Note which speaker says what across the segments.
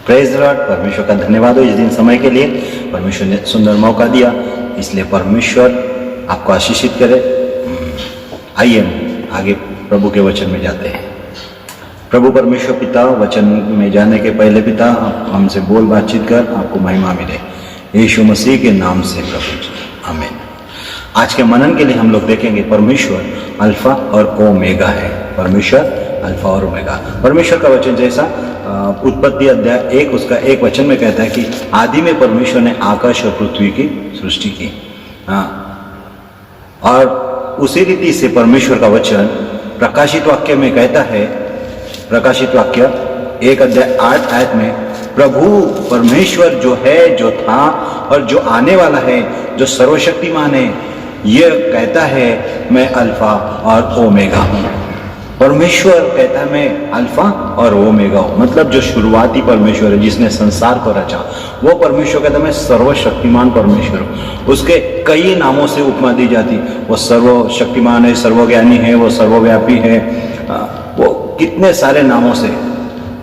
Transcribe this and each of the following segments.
Speaker 1: Praise Lord. परमेश्वर का धन्यवाद हो इस दिन समय के लिए। परमेश्वर ने सुंदर मौका दिया, इसलिए परमेश्वर आपको आशीषित करे। आइए आगे प्रभु के वचन में जाते हैं। प्रभु परमेश्वर पिता, वचन में जाने के पहले पिता, आप हमसे बोल बातचीत कर आपको महिमा मिले, यीशु मसीह के नाम से प्रभु जी, आमीन। आज के मनन के लिए हम लोग देखेंगे परमेश्वर अल्फा और ओमेगा है। परमेश्वर अल्फा और ओमेगा। परमेश्वर का वचन जैसा उत्पत्ति अध्याय 1 उसका 1 वचन में कहता है कि आदि में परमेश्वर ने आकाश और पृथ्वी की सृष्टि की। और उसी रीति से परमेश्वर का वचन प्रकाशित वाक्य में कहता है, प्रकाशित वाक्य 1 अध्याय 8 आयत में, प्रभु परमेश्वर जो है, जो था और जो आने वाला है, जो सर्वशक्तिमान है, यह कहता है मैं अल्फा और ओमेगा हूं। परमेश्वर कहता है मैं अल्फा और ओमेगा हूं, मतलब जो शुरुआती परमेश्वर है जिसने संसार को रचा, वो परमेश्वर कहता है मैं सर्वशक्तिमान परमेश्वर हूं। उसके कई नामों से उपमा दी जाती, वो सर्वशक्तिमान है, सर्वज्ञानी है, वो सर्वव्यापी है, वो कितने सारे नामों से।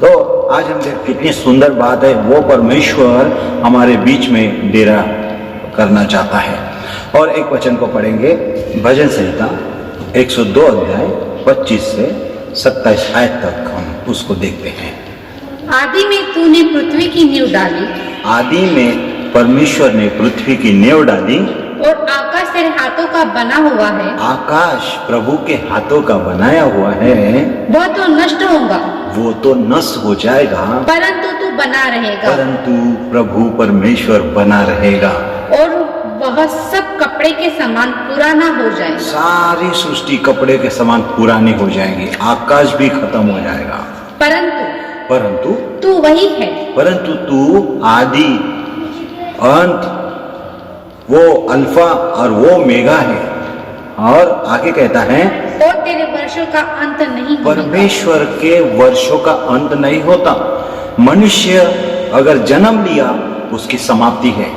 Speaker 1: तो आज हम देख कितनी सुंदर बात है, वो परमेश्वर हमारे बीच में डेरा करना चाहता है। और एक वचन को पढ़ेंगे, भजन संहिता 102 अध्याय 25 से 27 आयत तक हम उसको देखते हैं।
Speaker 2: आदि में तूने पृथ्वी की नींव डाली,
Speaker 1: आदि में परमेश्वर ने पृथ्वी की नींव डाली,
Speaker 2: और आकाश तेरे हाथों का बना हुआ है।
Speaker 1: आकाश प्रभु के हाथों का बनाया हुआ है,
Speaker 2: वह तो नष्ट होगा,
Speaker 1: वो तो नष्ट हो जाएगा,
Speaker 2: परंतु तू बना रहेगा,
Speaker 1: परंतु प्रभु परमेश्वर बना रहेगा।
Speaker 2: और वह सब कपड़े के समान पुराना हो जाएगा।
Speaker 1: सारी सृष्टि कपड़े के समान पुरानी हो जाएगी, आकाश भी खत्म हो जाएगा, परंतु
Speaker 2: तू वही है,
Speaker 1: परंतु तू आदि अंत, वो अल्फा और वो मेगा है। और आगे कहता है,
Speaker 2: और तेरे वर्षों का अंत नहीं होगा।
Speaker 1: परमेश्वर के वर्षों का अंत नहीं होता। मनुष्य अगर जन्म लिया उसकी समाप्ति है,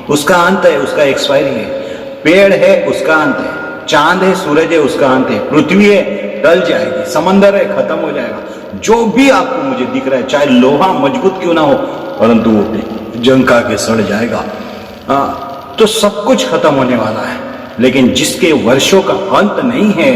Speaker 1: उसका अंत है, उसका एक्सपायरी है। पेड़ है उसका अंत है, चांद है, सूरज है, उसका अंत है, पृथ्वी है टल जाएगी, समंदर है खत्म हो जाएगा। जो भी आपको मुझे दिख रहा है, चाहे लोहा मजबूत क्यों ना हो, परंतु वो जंग का के सड़ जाएगा। तो सब कुछ खत्म होने वाला है, लेकिन जिसके वर्षों का अंत नहीं है,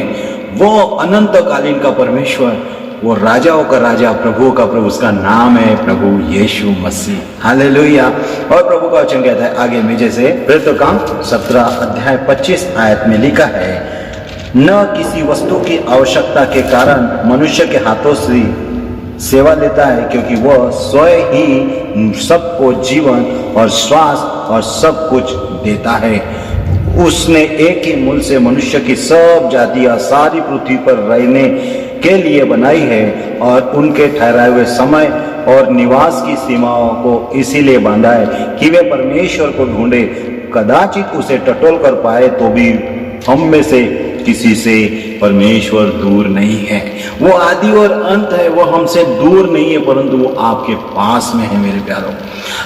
Speaker 1: वो अनंतकालीन का परमेश्वर, वो राजाओं का राजा, प्रभुओं का प्रभु, उसका नाम है प्रभु यीशु मसीह। हालेलुया। और प्रभु का वचन कहता है आगे में, जैसे प्रेरितों काम 17 अध्याय 25 आयत में लिखा है, न किसी वस्तु की आवश्यकता के कारण मनुष्य के हाथों से सेवा लेता है, क्योंकि वह स्वयं ही सबको जीवन और श्वास और सब कुछ देता है। उसने एक ही मूल से मनुष्य की सब जातियां सारी पृथ्वी पर रहने के लिए बनाई है, और उनके ठहराए हुए समय और निवास की सीमाओं को इसीलिए बांधा है कि वे परमेश्वर को ढूंढे, कदाचित उसे टटोल कर पाए, तो भी हम में से किसी से परमेश्वर दूर नहीं है। वो आदि और अंत है, वो हमसे दूर नहीं है, परंतु वो आपके पास में है मेरे प्यारों।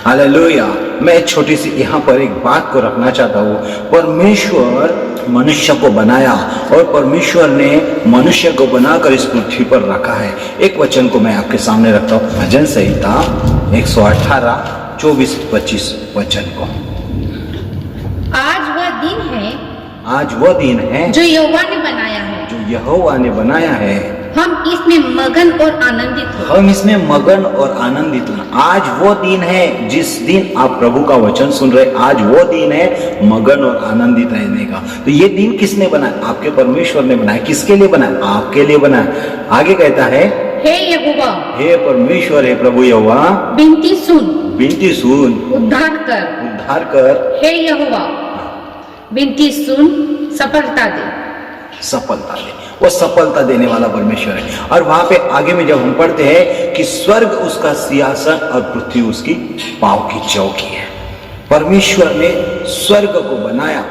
Speaker 1: हालेलुया। मैं छोटी सी यहाँ पर एक बात को रखना चाहता हूँ। परमेश्वर मनुष्य को बनाया, और परमेश्वर ने मनुष्य को बनाकर इस पृथ्वी पर रखा है। एक वचन को मैं आपके सामने रखता हूँ, भजन संहिता 118 24-25 वचन को।
Speaker 2: आज वह दिन है,
Speaker 1: आज वह दिन है
Speaker 2: जो यहोवा ने बनाया है,
Speaker 1: जो यहोवा ने बनाया है,
Speaker 2: हम इसमें मगन और आनंदित हो।
Speaker 1: हम इसमें मगन और आनंदित हैं। आज वो दिन है जिस दिन आप प्रभु का वचन सुन रहे, आज वो दिन है मगन और आनंदित रहने का। तो ये दिन किसने बनाया? आपके परमेश्वर ने बनाया। किसके लिए बनाया? आपके लिए बनाया। आगे कहता है,
Speaker 2: हे यहोवा,
Speaker 1: हे परमेश्वर, हे प्रभु यहोवा,
Speaker 2: विनती सुन,
Speaker 1: विनती सुन,
Speaker 2: उद्धार कर,
Speaker 1: उद्धार कर।
Speaker 2: हे यहोवा, विनती सुन, सफलता दे,
Speaker 1: सफलता दे। वो सफलता देने वाला परमेश्वर है। और वहां पे आगे में जब हम पढ़ते हैं कि स्वर्ग उसका सिंहासन और पृथ्वी उसकी पांव की चौकी है। परमेश्वर ने स्वर्ग को बनाया,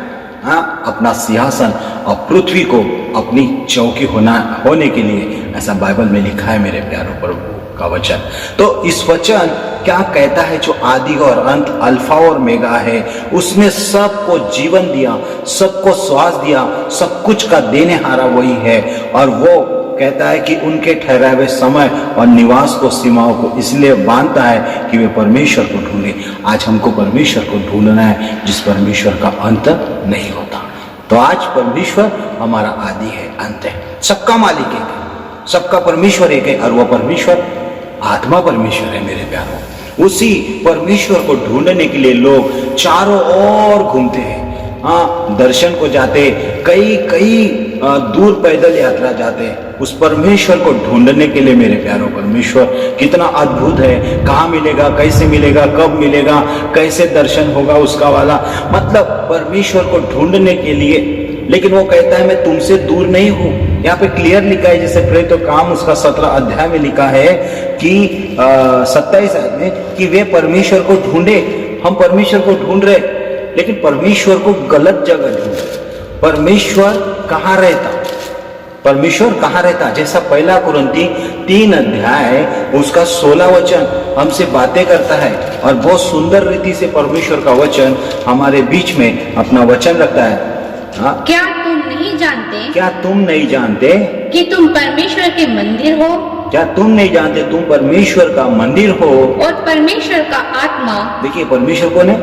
Speaker 1: अपना सिंहासन, और पृथ्वी को अपनी चौकी होने के लिए, ऐसा बाइबल में लिखा है मेरे प्यारों प्रभु का वचन। तो इस वचन क्या कहता है? जो आदि और अंत, अल्फा और मेगा है, उसने सबको जीवन दिया, सबको श्वास दिया, सब कुछ का देने हारा वही है। और वो कहता है कि उनके ठहराए हुए समय और निवास को, सीमाओं को इसलिए बांधता है कि वे परमेश्वर को ढूंढे। आज हमको परमेश्वर को ढूंढना है जिस परमेश्वर का अंत नहीं होता। तो आज परमेश्वर हमारा आदि है, अंत है, सबका मालिक है, सबका परमेश्वर एक है और वह परमेश्वर आत्मा परमेश्वर है मेरे प्यारों। उसी परमेश्वर को ढूंढने के लिए लोग चारों ओर घूमते हैं। हाँ, दर्शन को जाते, कई दूर पैदल यात्रा जाते हैं उस परमेश्वर को ढूंढने के लिए। मेरे प्यारों, परमेश्वर कितना अद्भुत है, कहाँ मिलेगा, कैसे मिलेगा, कब मिलेगा, कैसे दर्शन होगा उसका वाला, मतलब परमेश्वर को ढूंढने के लिए। लेकिन वो कहता है मैं तुमसे दूर नहीं हूं। यहाँ पे क्लियर लिखा है, जैसे प्रेरितों का काम उसका 17 अध्याय में लिखा है कि 27 आयत में कि वे परमेश्वर को ढूंढे। हम परमेश्वर को ढूंढ रहे, लेकिन परमेश्वर को गलत जगह ढूंढे। परमेश्वर कहाँ रहता, परमेश्वर कहाँ रहता, जैसा 1 कुरिन्ती 3 अध्याय उसका 16 वचन हमसे बातें करता है और बहुत सुंदर रीति से परमेश्वर का वचन हमारे बीच में अपना वचन रखता है। हाँ?
Speaker 2: क्या तुम नहीं जानते,
Speaker 1: क्या तुम नहीं जानते
Speaker 2: कि तुम परमेश्वर के मंदिर हो,
Speaker 1: क्या तुम नहीं जानते तुम परमेश्वर का मंदिर हो
Speaker 2: और परमेश्वर का आत्मा,
Speaker 1: देखिए परमेश्वर कौन है,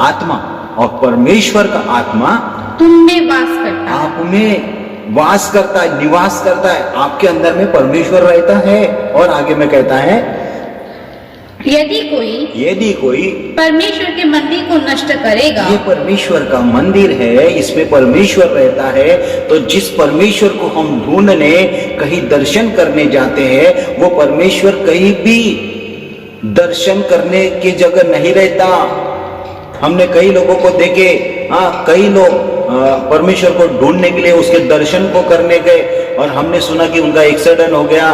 Speaker 1: आत्मा, और परमेश्वर का आत्मा
Speaker 2: तुम में वास करता है।
Speaker 1: आप में वास करता है, निवास करता है, आपके अंदर में परमेश्वर रहता है। और आगे में कहता है यदि कोई
Speaker 2: परमेश्वर के मंदिर को नष्ट करेगा,
Speaker 1: ये परमेश्वर का मंदिर है, इसमें परमेश्वर रहता है, तो जिस परमेश्वर को हम ढूंढने कहीं दर्शन करने जाते हैं वो परमेश्वर कहीं भी दर्शन करने की जगह नहीं रहता। हमने कई लोगों को देखे, कई लोग परमेश्वर को ढूंढने के लिए उसके दर्शन को करने गए और हमने सुना कि उनका एक्सीडेंट हो गया,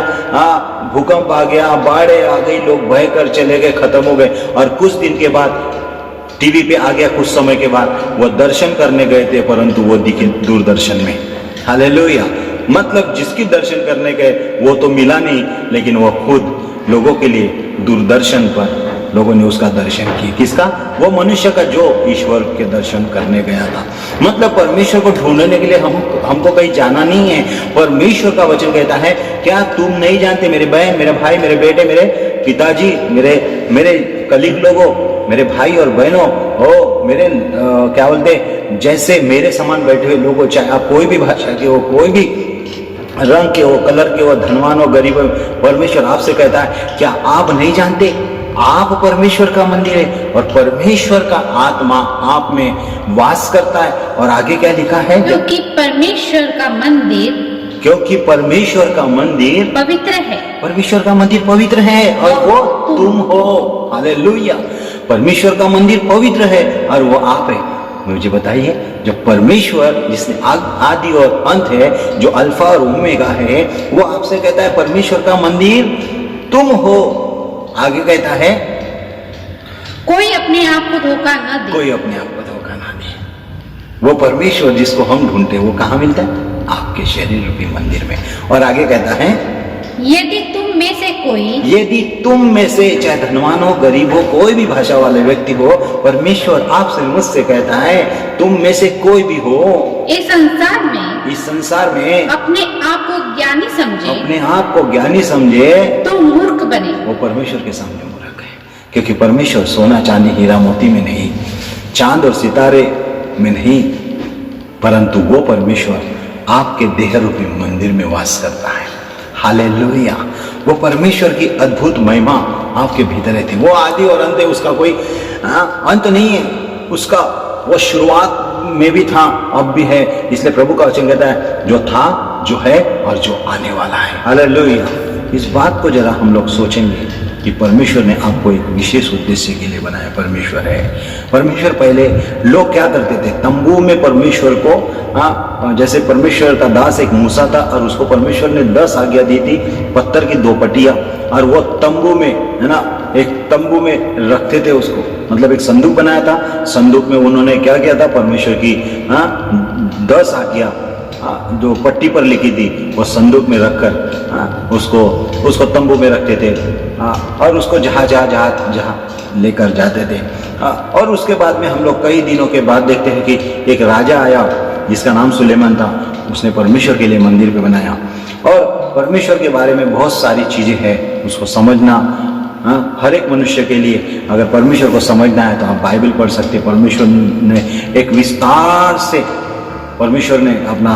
Speaker 1: भूकंप आ गया, बाढ़ आ गई, लोग भय कर चले गए, खत्म हो गए। और कुछ दिन के बाद टीवी पे आ गया, कुछ समय के बाद वो दर्शन करने गए थे परंतु वो दिखे दूरदर्शन में। हालेलुया, मतलब जिसकी दर्शन करने गए वो तो मिला नहीं, लेकिन वो खुद लोगों के लिए दूरदर्शन पर लोगों ने उसका दर्शन किया। किसका? वो मनुष्य का जो ईश्वर के दर्शन करने गया था। मतलब परमेश्वर को ढूंढने के लिए हमको कहीं जाना नहीं है। परमेश्वर का वचन कहता है क्या तुम नहीं जानते, मेरे बहन, मेरे भाई, मेरे बेटे, मेरे पिताजी, मेरे कलीग लोगों, मेरे भाई और बहनों, ओ मेरे क्या बोलते, जैसे मेरे समान बैठे हुए लोगों, चाहे आप कोई भी भाषा के हो, कोई भी रंग के हो, कलर के हो, धनवान हो, गरीब हो, परमेश्वर आपसे कहता है क्या आप नहीं जानते आप परमेश्वर का मंदिर है और परमेश्वर का आत्मा आप में वास करता है। और आगे क्या लिखा है,
Speaker 2: क्योंकि परमेश्वर का मंदिर पवित्र है,
Speaker 1: परमेश्वर का मंदिर पवित्र है और वो तुम हो। हालेलुया, परमेश्वर का मंदिर पवित्र है और वो आप है। मुझे बताइए, जब परमेश्वर जिसने आदि और अंत है, जो अल्फा और ओमेगा है, वो आपसे कहता है परमेश्वर का मंदिर तुम हो। आगे कहता है
Speaker 2: कोई अपने आप को धोखा न दे,
Speaker 1: कोई अपने आप को धोखा ना दे। वो परमेश्वर जिसको हम ढूंढते हैं वो कहाँ मिलता है? आपके शरीर रूपी मंदिर में। और आगे कहता है
Speaker 2: यदि तुम में से चाहे धनवान हो, गरीब हो, कोई भी भाषा वाले व्यक्ति हो, परमेश्वर आपसे मुझसे कहता है तुम में से कोई भी हो इस संसार में
Speaker 1: अपने
Speaker 2: आप को ज्ञानी समझे,
Speaker 1: तो
Speaker 2: मूर्ख बने।
Speaker 1: वो परमेश्वर के सामने मूर्ख है, क्योंकि परमेश्वर सोना चांदी हीरा मोती में नहीं, चांद और सितारे में नहीं, परंतु वो परमेश्वर आपके देह रूपी मंदिर में वास करता है। हालेलुया, वो परमेश्वर की अद्भुत महिमा आपके भीतर रहती। वो आदि और अंत है, उसका कोई अंत नहीं है, उसका वो शुरुआत में भी था, अब भी है। इसलिए प्रभु का वचन कहता है जो था, जो है और जो आने वाला है। हालेलुया, इस बात को जरा हम लोग सोचेंगे कि परमेश्वर ने आपको एक विशेष उद्देश्य के लिए बनाया। परमेश्वर है, परमेश्वर पहले लोग क्या करते थे, तंबू में परमेश्वर को, जैसे परमेश्वर का दास एक मूसा था और उसको परमेश्वर ने 10 आज्ञा दी थी, पत्थर की 2 पट्टियां, और वो तंबू में, है ना, एक तंबू में रखते थे उसको, मतलब एक संदूक बनाया था। संदूक में उन्होंने क्या किया था, परमेश्वर की 10 आज्ञा जो पट्टी पर लिखी थी वो संदूक में रखकर उसको तंबू में रखते थे और उसको जहाँ लेकर जाते थे। और उसके बाद में हम लोग कई दिनों के बाद देखते हैं कि एक राजा आया जिसका नाम सुलेमान था, उसने परमेश्वर के लिए मंदिर पे बनाया। और परमेश्वर के बारे में बहुत सारी चीजें हैं, उसको समझना। हाँ, हर एक मनुष्य के लिए अगर परमेश्वर को समझना है तो आप बाइबल पढ़ सकते हैं। परमेश्वर ने एक विस्तार से परमेश्वर ने अपना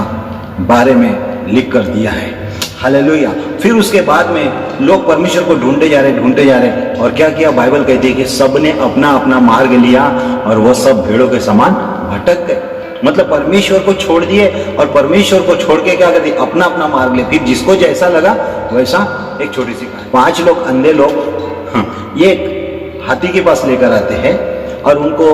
Speaker 1: बारे में लिख कर दिया है। हालेलुया। फिर उसके बाद में लोग परमेश्वर को ढूंढते जा रहे और क्या किया, बाइबल कहती है कि सबने अपना अपना मार्ग लिया और वो सब भेड़ों के समान भटक गए। मतलब परमेश्वर को छोड़ दिए और परमेश्वर को छोड़ के क्या कर दिया, अपना अपना मार्ग ले। फिर जिसको जैसा लगा वैसा। एक छोटी सी कहानी, 5 लोग अंधे लोग ये हाथी के पास लेकर आते हैं और उनको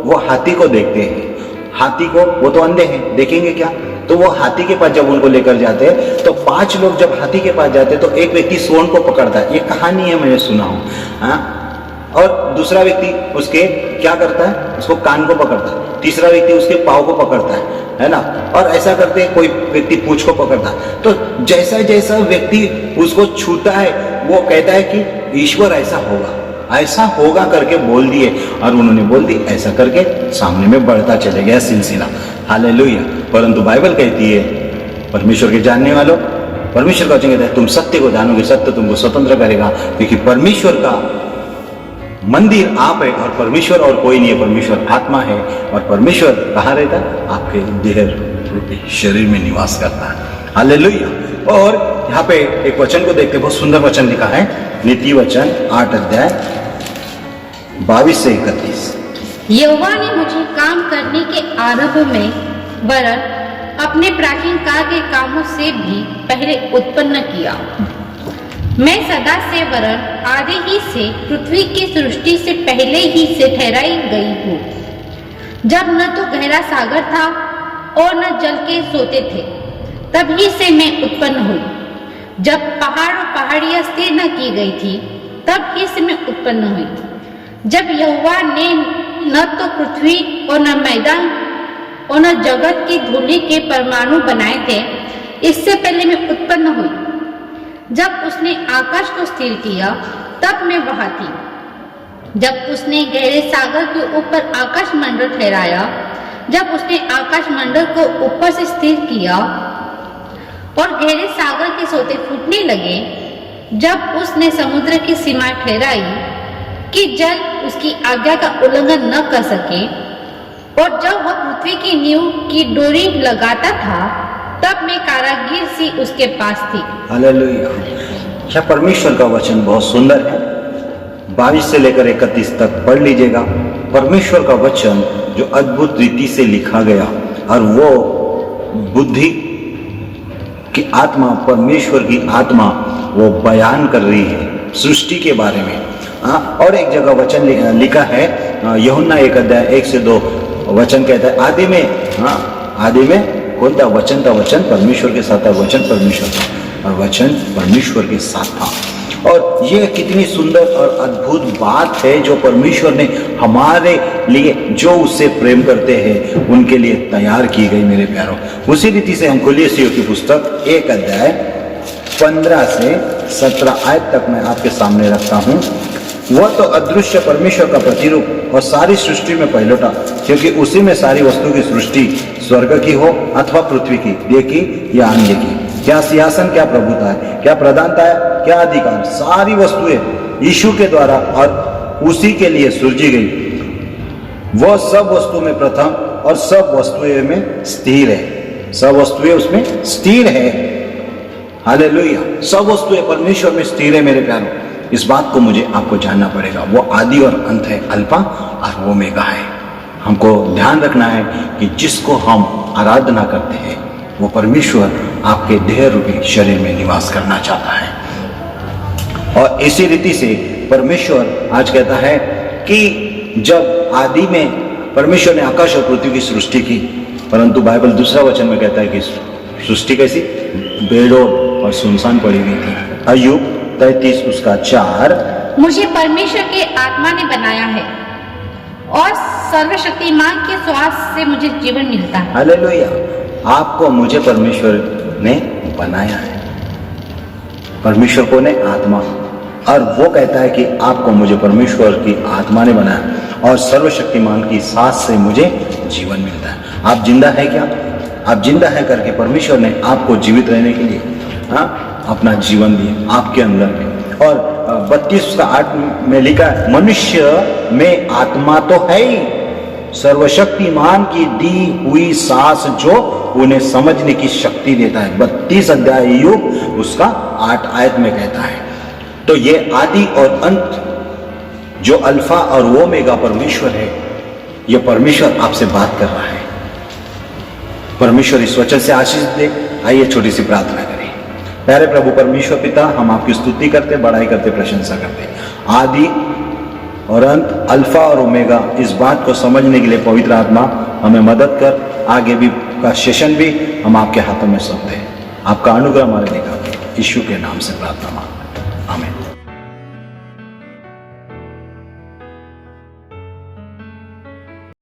Speaker 1: वो हाथी को देखते हैं। हाथी को, वो तो अंधे हैं, देखेंगे क्या, तो वो हाथी के पास जब उनको लेकर जाते हैं तो 5 लोग जब हाथी के पास जाते हैं तो एक व्यक्ति सोंड को पकड़ता है। ये कहानी है, मैंने सुना हूँ। हाँ, और दूसरा व्यक्ति उसके क्या करता है, उसको कान को पकड़ता है। तीसरा व्यक्ति उसके पाँव को पकड़ता है ना। और ऐसा करते हैं, कोई व्यक्ति पूंछ को पकड़ता है। तो जैसा जैसा व्यक्ति उसको छूता है वो कहता है कि ईश्वर ऐसा होगा करके बोल दिए, और उन्होंने बोल दी। ऐसा करके सामने में बढ़ता चले गया सिलसिला। हालेलुया। परंतु बाइबल कहती है, परमेश्वर के जानने वालों, परमेश्वर का वचन कहता है तुम सत्य को जानोगे, सत्य तुमको स्वतंत्र करेगा। क्योंकि परमेश्वर का मंदिर आप है और परमेश्वर और कोई नहीं है। परमेश्वर आत्मा है और परमेश्वर कहाँ रहता है, आपके देह रूपी शरीर में निवास करता है। हालेलुया। और यहाँ पे एक वचन को देखते, बहुत सुंदर वचन लिखा है, नीति वचन 8 अध्याय 22 से 31।
Speaker 2: यहोवा ने मुझे काम करने के आरंभ में वरन अपने प्राचीन काल के कामों से भी पहले उत्पन्न किया। मैं सदा से वरन आदि ही से पृथ्वी की सृष्टि से पहले ही से ठहराई गई हूँ, जब न तो गहरा सागर था और न जल के सोते थे, तभी से मैं उत्पन्न हुई। जब पहाड़ और पहाड़ियाँ स्थिर न की गई थी, तब ही से मैं उत्पन्न हुई। जब यहोवा ने न तो पृथ्वी और न मैदान और न जगत की धूलि के परमाणु बनाए थे, इससे पहले मैं उत्पन्न हुई। जब उसने आकाश को स्थिर किया, तब मैं वहां थी। जब उसने गहरे सागर के ऊपर आकाश मंडल ठहराया, जब उसने आकाश मंडल को ऊपर से स्थिर किया और गहरे सागर के सोते फूटने लगे, जब उसने समुद्र की सीमा ठहराई कि जल उसकी आज्ञा का उल्लंघन न कर सके, और जब वह पृथ्वी की नींव की डोरी लगाता था, तब मैं कारागिर सी उसके पास थी।
Speaker 1: हालेलुया। क्या परमेश्वर का वचन बहुत सुंदर है। 22 से लेकर 31 तक पढ़ लीजिएगा। परमेश्वर का वचन जो अद्भुत रीति से लिखा गया, और वो बुद्धि की आत्मा, परमेश्वर की आत्मा वो बयान कर रही है सृष्टि के बारे में। और एक जगह वचन लिखा है, यूहन्ना 1 अध्याय 1 से 2 वचन कहता है, आदि में कौन था, वचन था, वचन परमेश्वर के साथ था, वचन परमेश्वर था और वचन परमेश्वर के साथ था। और ये कितनी सुंदर और अद्भुत बात है जो परमेश्वर ने हमारे लिए, जो उससे प्रेम करते हैं उनके लिए तैयार की गई। मेरे प्यारों, उसी रीति से हम कुलिस्सियों की पुस्तक 1 अध्याय 15 से 17 आयत तक मैं आपके सामने रखता हूँ। वह तो अदृश्य परमेश्वर का प्रतिरूप और सारी सृष्टि में पहलौठा, क्योंकि उसी में सारी वस्तु की सृष्टि, स्वर्ग की हो अथवा पृथ्वी की, देखी या अनदेखी, क्या सिंहासन, क्या प्रभुता है, क्या प्रधानता है, क्या अधिकार, सारी वस्तुएं यीशु के द्वारा और उसी के लिए सृजी गई। वह सब वस्तु में प्रथम और सब वस्तुएं में स्थिर है। सब वस्तुएं उसमें स्थिर है। हालेलुया। सब वस्तुएं परमेश्वर में स्थिर है। मेरे प्यारों, इस बात को मुझे आपको जानना पड़ेगा। वो आदि और अंत है, अल्फा और ओमेगा है। हमको ध्यान रखना है कि जिसको हम आराधना करते हैं वो परमेश्वर आपके देह रूपी शरीर में निवास करना चाहता है। और इसी रीति से परमेश्वर आज कहता है कि जब आदि में परमेश्वर ने आकाश और पृथ्वी की सृष्टि की, परंतु बाइबल दूसरा वचन में कहता है कि सृष्टि कैसी, बेडोल और सुनसान पड़ी हुई थी। अय्यूब 33 उसका 4,
Speaker 2: मुझे परमेश्वर के आत्मा ने बनाया है और सर्वशक्तिमान के श्वास से मुझे जीवन मिलता है।
Speaker 1: हालेलुया। आपको मुझे परमेश्वर ने बनाया है। परमेश्वर को ने आत्मा, और वो कहता है कि आपको मुझे परमेश्वर की आत्मा ने बनाया और सर्वशक्तिमान की सांस से मुझे जीवन मिलता है। आप जिंदा है क्या? आप जिंदा है करके परमेश्वर ने आपको जीवित रहने के लिए अपना जीवन दिया आपके अंदर में। और 32:8 में लिखा है, मनुष्य में आत्मा तो है ही, सर्वशक्तिमान की दी हुई सांस जो उन्हें समझने की शक्ति देता है। 32 अध्याय योग उसका 8 आयत में कहता है। तो ये आदि और अंत जो अल्फा और ओमेगा परमेश्वर है, ये परमेश्वर आपसे बात कर रहा है। परमेश्वर इस वचन से आशीष दे। आइए छोटी सी प्रार्थना करें। प्यारे प्रभु परमेश्वर पिता, हम आपकी स्तुति करते, बड़ाई करते, प्रशंसा करते। आदि और अंत, अल्फा और ओमेगा, इस बात को समझने के लिए पवित्र आत्मा हमें मदद कर। आगे भी का सेशन भी हम आपके हाथों में सौंपते हैं। आपका अनुग्रह हमारे दिखाते, यीशु के नाम से प्रार्थना।